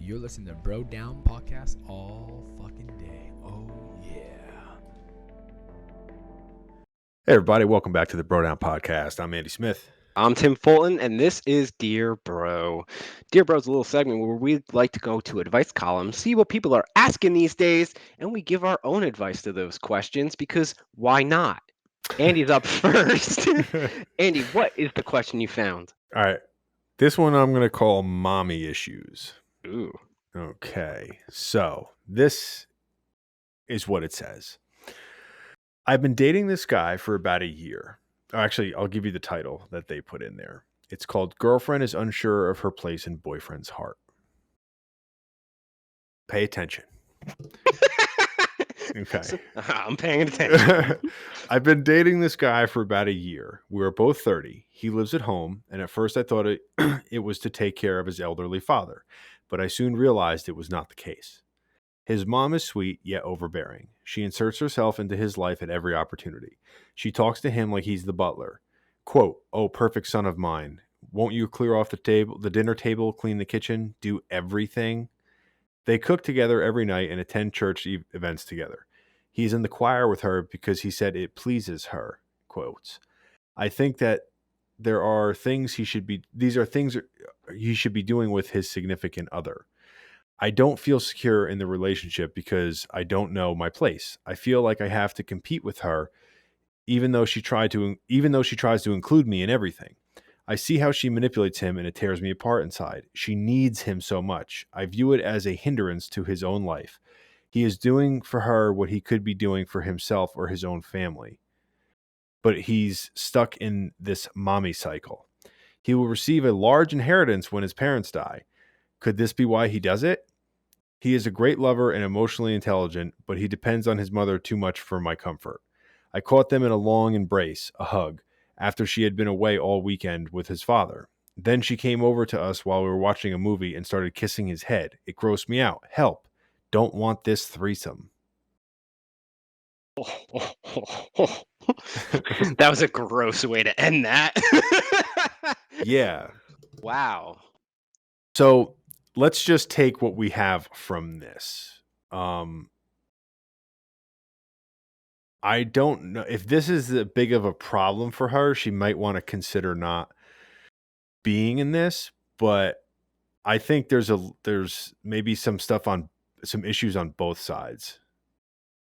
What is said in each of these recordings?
You're listening to Bro Down Podcast all fucking day. Oh, yeah. Hey, everybody. Welcome back to the Bro Down Podcast. I'm Andy Smith. I'm Tim Fulton, and this is Dear Bro. Dear Bro's a little segment where we like to go to advice columns, see what people are asking these days, and we give our own advice to those questions because why not? Andy's up first. Andy, what is the question you found? All right. This one I'm going to call Mommy Issues. Ooh. Okay. So this is what it says. I've been dating this guy for about a year. Actually, I'll give you the title that they put in there. It's called Girlfriend is Unsure of Her Place in Boyfriend's Heart. Pay attention. Okay. I'm paying attention. I've been dating this guy for about a year. We were both 30. He lives at home, and at first I thought it was to take care of his elderly father, but I soon realized it was not the case. His mom is sweet, yet overbearing. She inserts herself into his life at every opportunity. She talks to him like he's the butler. Quote, "Oh, perfect son of mine. Won't you clear off the dinner table, clean the kitchen, do everything?" They cook together every night and attend church events together. He's in the choir with her because he said it pleases her. Quotes. I think that there are things these are things he should be doing with his significant other. I don't feel secure in the relationship because I don't know my place. I feel like I have to compete with her even though she tries to include me in everything. I see how she manipulates him and it tears me apart inside. She needs him so much. I view it as a hindrance to his own life. He is doing for her what he could be doing for himself or his own family. But he's stuck in this mommy cycle. He will receive a large inheritance when his parents die. Could this be why he does it? He is a great lover and emotionally intelligent, but he depends on his mother too much for my comfort. I caught them in a long embrace, a hug, after she had been away all weekend with his father. Then she came over to us while we were watching a movie and started kissing his head. It grossed me out. Help. Don't want this threesome. That was a gross way to end that. Yeah. Wow. So let's just take what we have from this. I don't know if this is a big of a problem for her. She might want to consider not being in this, but I think there's maybe some issues on both sides.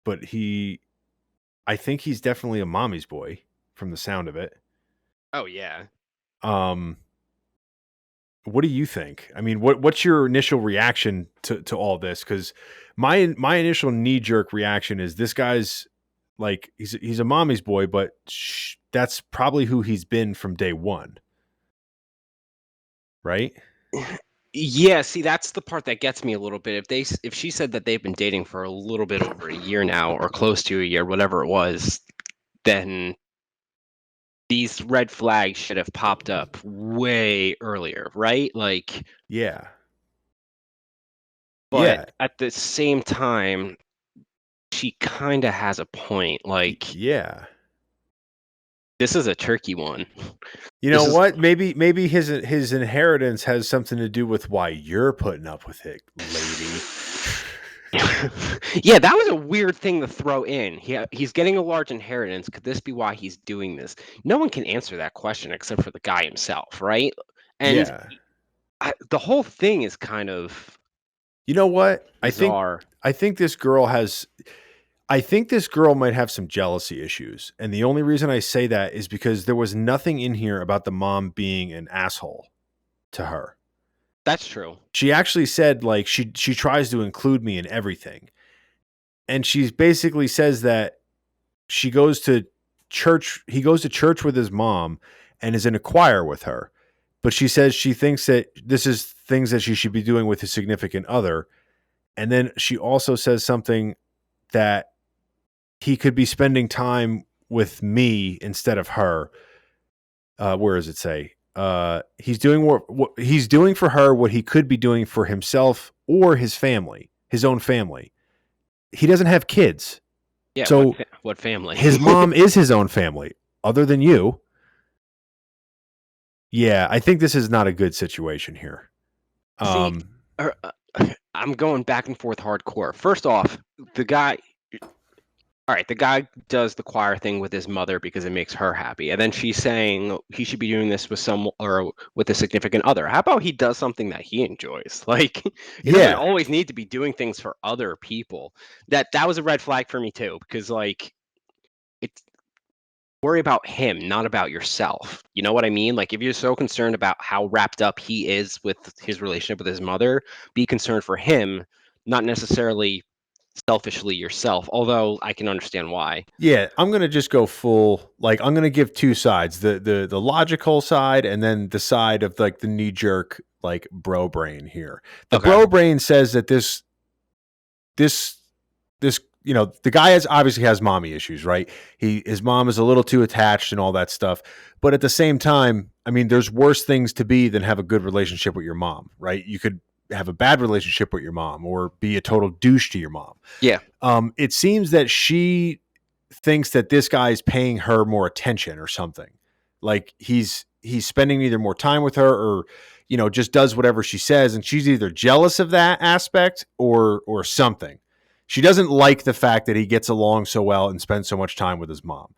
But I think he's definitely a mommy's boy from the sound of it. Oh yeah. What do you think? I mean, what's your initial reaction to all this? Because my initial knee jerk reaction is this guy's like he's a mommy's boy, but that's probably who he's been from day one, right? Yeah, see, that's the part that gets me a little bit. If she said that they've been dating for a little bit over a year now, or close to a year, whatever it was, then these red flags should have popped up way earlier, right? Like, Yeah. but at the same time, she kind of has a point. Like, yeah. this is a tricky one. You know what? Maybe his inheritance has something to do with why you're putting up with it, lady. Yeah, that was a weird thing to throw in. He's getting a large inheritance. Could this be why he's doing this? No one can answer that question except for the guy himself, right? And the whole thing is kind of, you know what? bizarre. I think this girl might have some jealousy issues. And the only reason I say that is because there was nothing in here about the mom being an asshole to her. That's true. She actually said, like, she tries to include me in everything. And she basically says that he goes to church with his mom and is in a choir with her. But she says she thinks that this is things that she should be doing with his significant other. And then she also says something that he could be spending time with me instead of her. Where does it say? He's doing what he's doing for her what he could be doing for himself or his family, his own family. He doesn't have kids. Yeah. So what family? His mom is his own family, other than you. Yeah, I think this is not a good situation here. See, I'm going back and forth hardcore. First off, the guy all right, the guy does the choir thing with his mother because it makes her happy. And then she's saying he should be doing this with some or with a significant other. How about he does something that he enjoys? Like he doesn't Yeah. always need to be doing things for other people. That was a red flag for me too, because like it's worry about him, not about yourself. You know what I mean? Like if you're so concerned about how wrapped up he is with his relationship with his mother, be concerned for him, not necessarily selfishly yourself, although I can understand why. Yeah, I'm gonna just go full. Like, I'm gonna give two sides: the logical side, and then the side of like the knee jerk, like bro brain here. The Okay. bro brain says that this the guy obviously has mommy issues, right? His mom is a little too attached and all that stuff. But at the same time, I mean, there's worse things to be than have a good relationship with your mom, right? You could have a bad relationship with your mom or be a total douche to your mom. Yeah. It seems that she thinks that this guy is paying her more attention or something. Like he's spending either more time with her or just does whatever she says, and she's either jealous of that aspect or something. She doesn't like the fact that he gets along so well and spends so much time with his mom.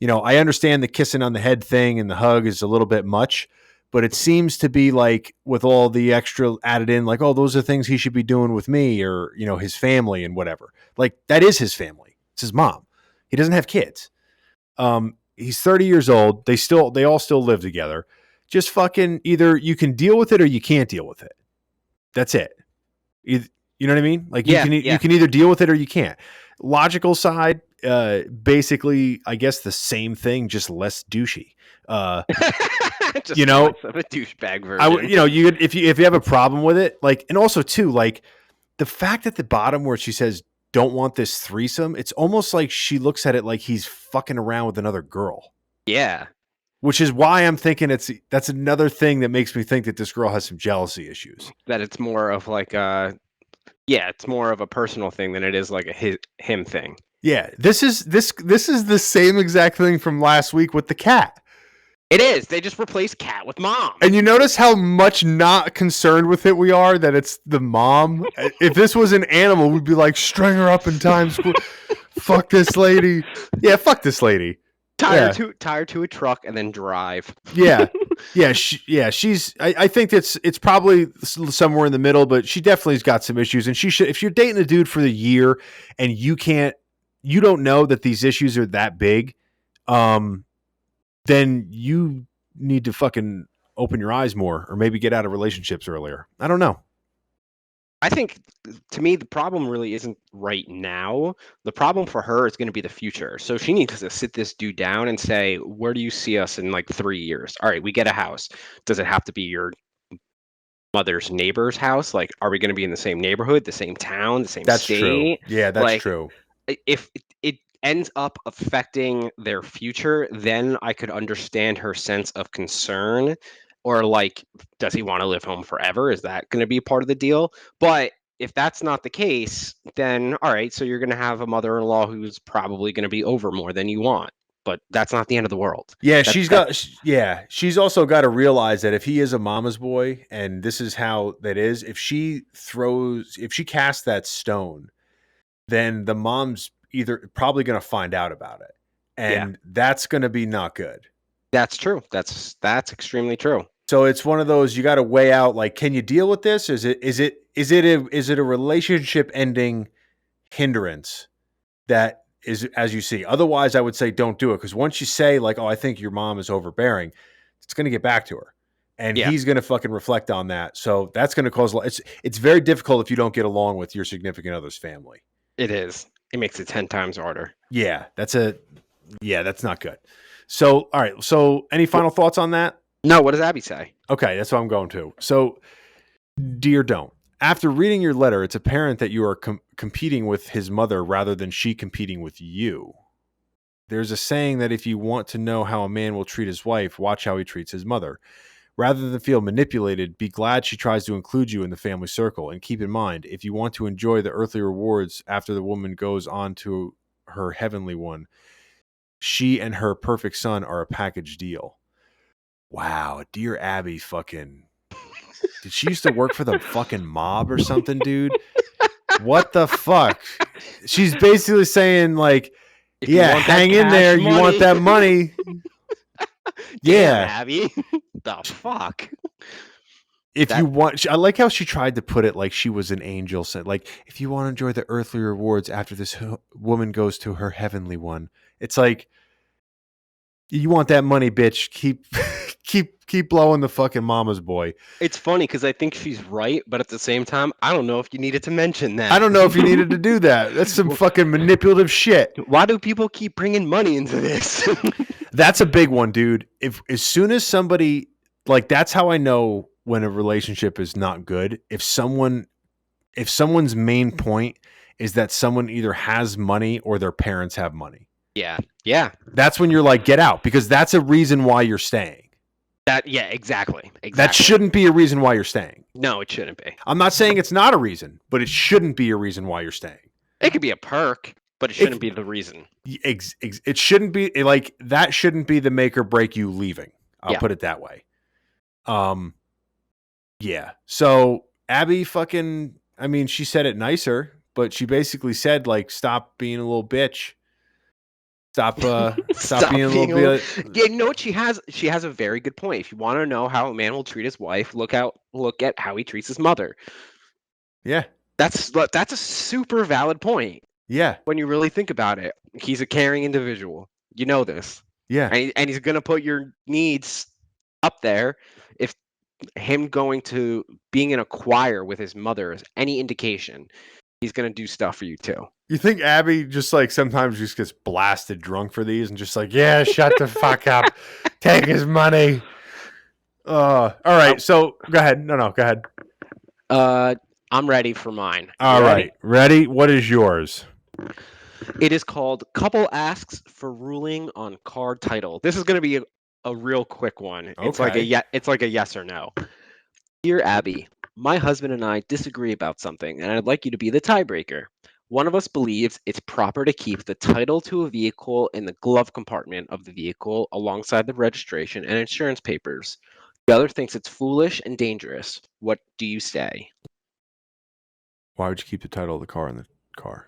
I understand the kissing on the head thing and the hug is a little bit much, but it seems to be like with all the extra added in, like, oh, those are things he should be doing with me or, his family and whatever. Like that is his family. It's his mom. He doesn't have kids. He's 30 years old. They all still live together. Just fucking either you can deal with it or you can't deal with it. That's it. You know what I mean? Like Yeah. you can either deal with it or you can't. Logical side, basically, I guess the same thing, just less douchey. Just You know, less of a douchebag version. if you have a problem with it, like, and also too, like the fact at the bottom where she says don't want this threesome, it's almost like she looks at it like he's fucking around with another girl. Yeah. Which is why I'm thinking that's another thing that makes me think that this girl has some jealousy issues. That it's more of like it's more of a personal thing than it is like a him thing. Yeah, this is the same exact thing from last week with the cat. It is. They just replaced cat with mom. And you notice how much not concerned with it we are that it's the mom. If this was an animal, we'd be like, string her up in Times Square. Fuck this lady. Yeah, fuck this lady. Tire to a truck and then drive. Yeah. She's. I think it's probably somewhere in the middle, but she definitely's got some issues. And she should. If you're dating a dude for the year and you don't know that these issues are that big, then you need to fucking open your eyes more, or maybe get out of relationships earlier. I don't know. I think, to me, the problem really isn't right now. The problem for her is going to be the future. So she needs to sit this dude down and say, where do you see us in like 3 years? All right, we get a house. Does it have to be your mother's neighbor's house? Like, are we going to be in the same neighborhood, the same town, the same That's state? true. Yeah, that's Like, true. if it ends up affecting their future, then I could understand her sense of concern. Or like, does he want to live home forever? Is that going to be part of the deal? But if that's not the case, then all right, so you're going to have a mother-in-law who's probably going to be over more than you want. But that's not the end of the world. Yeah, she's also got to realize that if he is a mama's boy, and this is how that is, if she casts that stone, then the mom's either probably going to find out about it, and that's going to be not good. That's true. That's extremely true. So it's one of those, you got to weigh out, like, can you deal with this? Is it a relationship ending hindrance that is as you see? Otherwise, I would say don't do it, because once you say like, oh, I think your mom is overbearing, it's going to get back to her, and he's going to fucking reflect on that. So that's going to cause it's very difficult if you don't get along with your significant other's family. It is. It makes it 10 times harder. Yeah, that's not good. So, all right. So, any final thoughts on that? No, what does Abby say? Okay, that's what I'm going to. So, dear don't. After reading your letter, it's apparent that you are competing with his mother rather than she competing with you. There's a saying that if you want to know how a man will treat his wife, watch how he treats his mother. Rather than feel manipulated, be glad she tries to include you in the family circle. And keep in mind, if you want to enjoy the earthly rewards after the woman goes on to her heavenly one, she and her perfect son are a package deal. Wow, dear Abby fucking Did she used to work for the fucking mob or something, dude? What the fuck? She's basically saying like, If you yeah, want that hang in cash there. You want money. that money? Damn, Yeah. Abby. The fuck? If you That want, I like how she tried to put it like she was an angel. Said like, if you want to enjoy the earthly rewards after this woman goes to her heavenly one, it's like, you want that money, bitch. Keep, keep blowing the fucking mama's boy. it's funny because I think she's right, but at the same time, I don't know if you needed to mention that. I don't know if you needed to do that. That's some fucking manipulative shit. Why do people keep bringing money into this? That's a big one, dude. If as soon as somebody like that's how I know when a relationship is not good. If someone's main point is that someone either has money or their parents have money. Yeah. That's when you're like, get out, because that's a reason why you're staying. Exactly. That shouldn't be a reason why you're staying. No, it shouldn't be. I'm not saying it's not a reason, but it shouldn't be a reson why you're staying. It could be a perk, but it shouldn't be the reason. It shouldn't be like that. Shouldn't be the make or break you leaving. I'll put it that way. Yeah. So Abby fucking, I mean, she said it nicer, but she basically said like, stop being a little bitch. Stop being a little bit. Yeah, you know what she has? She has a very good point. If you want to know how a man will treat his wife, look at how he treats his mother. Yeah. That's a super valid point. Yeah. When you really think about it, he's a caring individual. You know this. Yeah. And he's gonna put your needs up there. If him going to being in a choir with his mother is any indication, he's gonna do stuff for you too. You think Abby just like sometimes just gets blasted drunk for these and just like, yeah, shut the fuck up, take his money. All right, so go ahead. No, go ahead. I'm ready for mine. All right, ready? What is yours? It is called Couple Asks for Ruling on Card Title. This is going to be a real quick one. Okay. It's like a yes or no. Dear Abby, my husband and I disagree about something, and I'd like you to be the tiebreaker. One of us believes it's proper to keep the title to a vehicle in the glove compartment of the vehicle alongside the registration and insurance papers. The other thinks it's foolish and dangerous. What do you say? Why would you keep the title of the car in the car?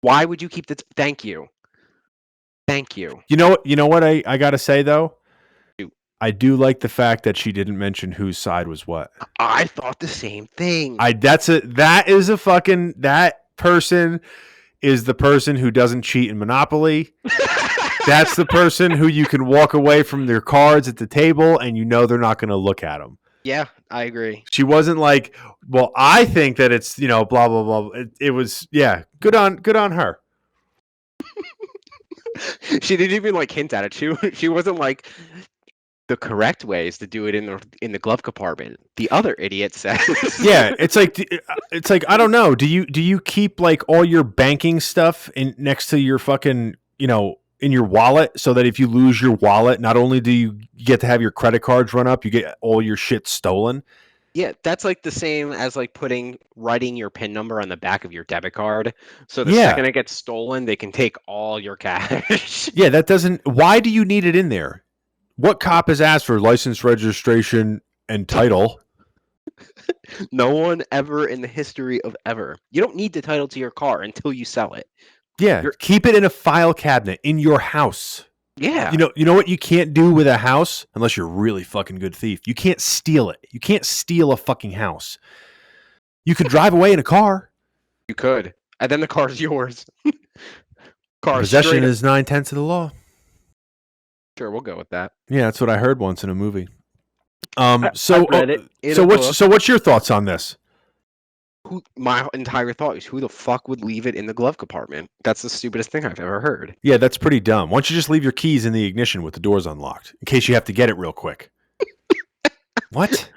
Why would you keep the... Thank you. You know what I got to say, though? I do like the fact that she didn't mention whose side was what. I thought the same thing. That person is the person who doesn't cheat in Monopoly. That's the person who you can walk away from their cards at the table and you know they're not going to look at them. Yeah, I agree. She wasn't like, well, I think that it's, blah, blah, blah. It was, yeah, good on her. She didn't even like hint at it. She wasn't like, the correct way is to do it in the glove compartment. The other idiot says. Yeah, it's like I don't know. Do you keep like all your banking stuff in next to your fucking, in your wallet, so that if you lose your wallet, not only do you get to have your credit cards run up, you get all your shit stolen? Yeah, that's like the same as like writing your PIN number on the back of your debit card. So the second it gets stolen, they can take all your cash. Yeah, why do you need it in there? What cop has asked for license, registration, and title? No one ever in the history of ever. You don't need the title to your car until you sell it. Yeah, keep it in a file cabinet in your house. Yeah. You know what you can't do with a house, unless you're a really fucking good thief? You can't steal it. You can't steal a fucking house. You could drive away in a car. You could. And then the car's yours. Possession is 9/10 of the law. Sure, we'll go with that. Yeah, that's what I heard once in a movie. What's your thoughts on this? My entire thought is, who the fuck would leave it in the glove compartment? That's the stupidest thing I've ever heard. Yeah, that's pretty dumb. Why don't you just leave your keys in the ignition with the doors unlocked in case you have to get it real quick? What?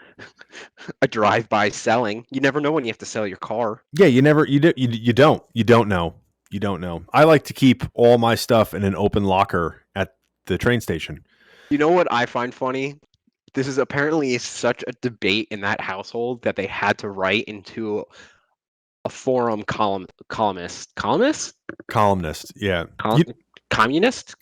A drive-by selling. You never know when you have to sell your car. Yeah, you don't know. I like to keep all my stuff in an open locker at the train station. You know what I find funny? This is apparently such a debate in that household that they had to write into a forum columnist. Columnist, yeah. Communist?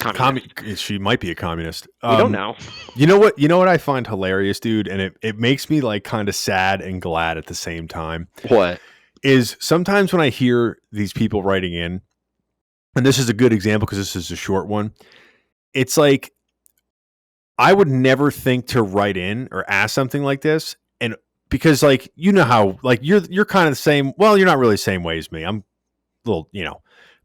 She might be a communist. We don't know. You know what I find hilarious, dude, and it makes me like kind of sad and glad at the same time. What? Is sometimes when I hear these people writing in, and this is a good example because this is a short one, it's like I would never think to write in or ask something like this, and because like you know how like you're kind of the same. Well, you're not really the same way as me. I'm a little,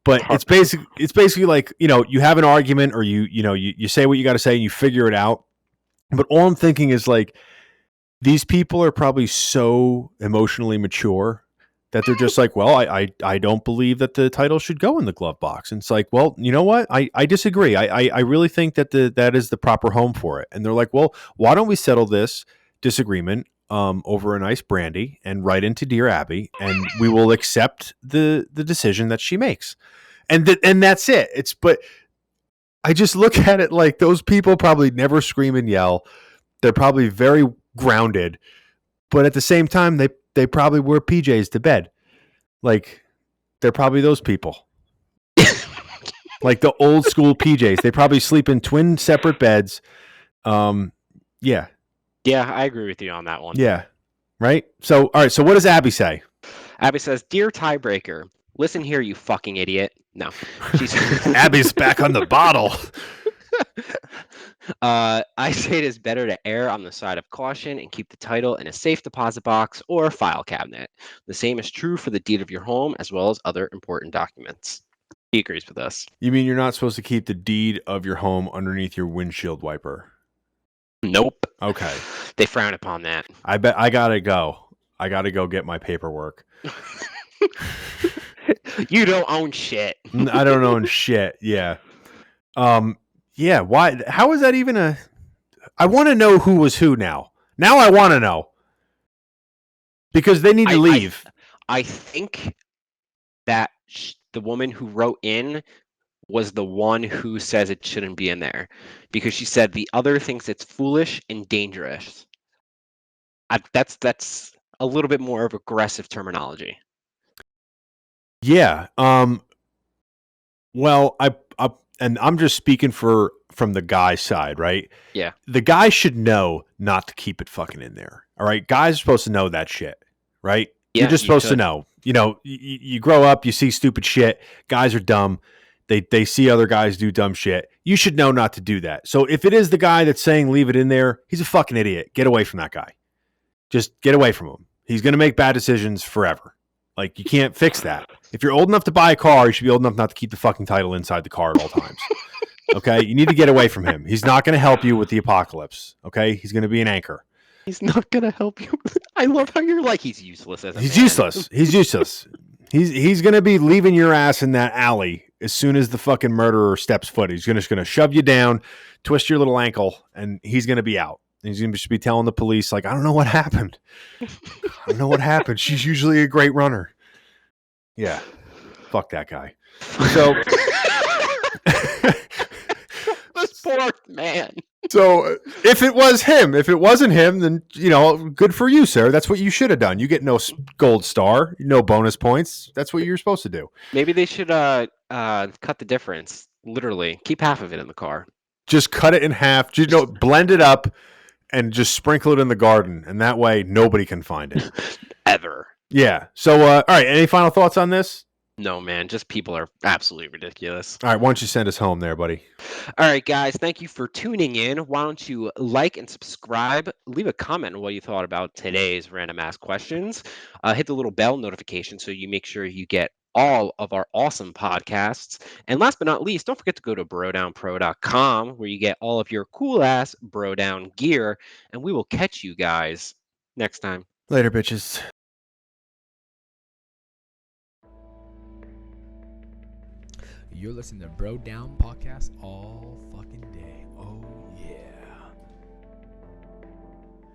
but it's basically like you have an argument or you say what you got to say and you figure it out. But all I'm thinking is like these people are probably so emotionally mature that they're just like, well, I don't believe that the title should go in the glove box. And it's like, well, you know what? I disagree. I really think that that is the proper home for it. And they're like, well, why don't we settle this disagreement over a nice brandy and write into Dear Abby, and we will accept the decision that she makes. And that's it. But I just look at it like those people probably never scream and yell. They're probably very grounded, but at the same time, they probably wear PJs to bed. Like they're probably those people, like the old school PJs. They probably sleep in twin separate beds. Yeah, I agree with you on that one. Yeah, right. So all right. So what does Abby say? Abby says, "Dear tiebreaker, listen here, you fucking idiot." No, she's Abby's back on the bottle. I say it is better to err on the side of caution and keep the title in a safe deposit box or file cabinet. The same is true for the deed of your home as well as other important documents. He agrees with us. You mean you're not supposed to keep the deed of your home underneath your windshield wiper? Nope. Okay. They frown upon that. I bet I gotta go. I gotta go get my paperwork. You don't own shit. I don't own shit. Yeah. Yeah. Why? How is that even a? I want to know who was who now. Now I want to know because they need to leave. I think that the woman who wrote in was the one who says it shouldn't be in there because she said the other thinks it's foolish and dangerous. That's a little bit more of aggressive terminology. Yeah. Well, and I'm just speaking from the guy's side, right? Yeah. The guy should know not to keep it fucking in there. All right. Guys are supposed to know that shit, right? Yeah, You're just supposed to know. You grow up, you see stupid shit. Guys are dumb. They see other guys do dumb shit. You should know not to do that. So if it is the guy that's saying leave it in there, he's a fucking idiot. Get away from that guy. Just get away from him. He's going to make bad decisions forever. Like, you can't fix that. If you're old enough to buy a car, you should be old enough not to keep the fucking title inside the car at all times. Okay? You need to get away from him. He's not going to help you with the apocalypse. Okay? He's going to be an anchor. He's not going to help you. I love how you're like, he's useless as a He's man. useless. He's useless. He's going to be leaving your ass in that alley as soon as the fucking murderer steps foot. He's just going to shove you down, twist your little ankle, and he's going to be out. And he's going to be telling the police, like, I don't know what happened. I don't know what happened. She's usually a great runner. Yeah. Fuck that guy. So this poor man. So if it was him, if it wasn't him, then, good for you, sir. That's what you should have done. You get no gold star, no bonus points. That's what you're supposed to do. Maybe they should cut the difference. Literally, keep half of it in the car. Just cut it in half. Blend it up and just sprinkle it in the garden. And that way nobody can find it. Ever. Yeah. So, all right. Any final thoughts on this? No, man. Just people are absolutely ridiculous. All right. Why don't you send us home there, buddy? All right, guys. Thank you for tuning in. Why don't you like and subscribe? Leave a comment on what you thought about today's random ask questions. Hit the little bell notification so you make sure you get all of our awesome podcasts. And last but not least, don't forget to go to brodownpro.com where you get all of your cool ass bro down gear. And we will catch you guys next time. Later, bitches. You're listening to Bro Down Podcast all fucking day.